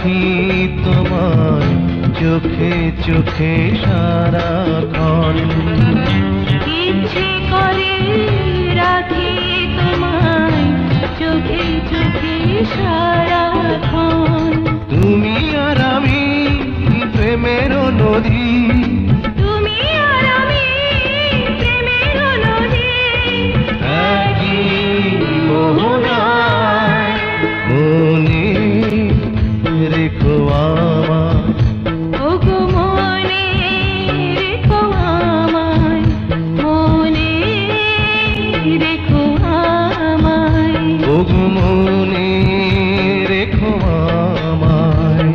রাখি তোমায় চোখে চোখে সারাক্ষণ। ইচ্ছে করে রাখি তোমায় চোখে চোখে সারাক্ষণ। তুমি আর আমি প্রেমের নদী, তুমি আর আমি প্রেমের নদী, একই মোহনায় মনে রেখো আমায়। ওগো মনে রেখো আমায়, মনে রেখো আমায়। ওগো মনে রেখো আমায়।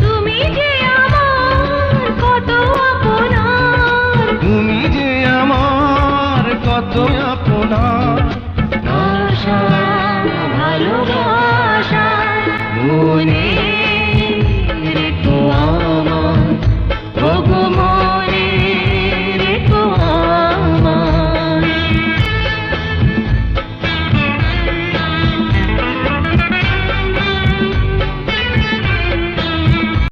তুমি যে আমার কত আপনার, তুমি যে আমার কত আপনার। আশা ভালোবাসা মনে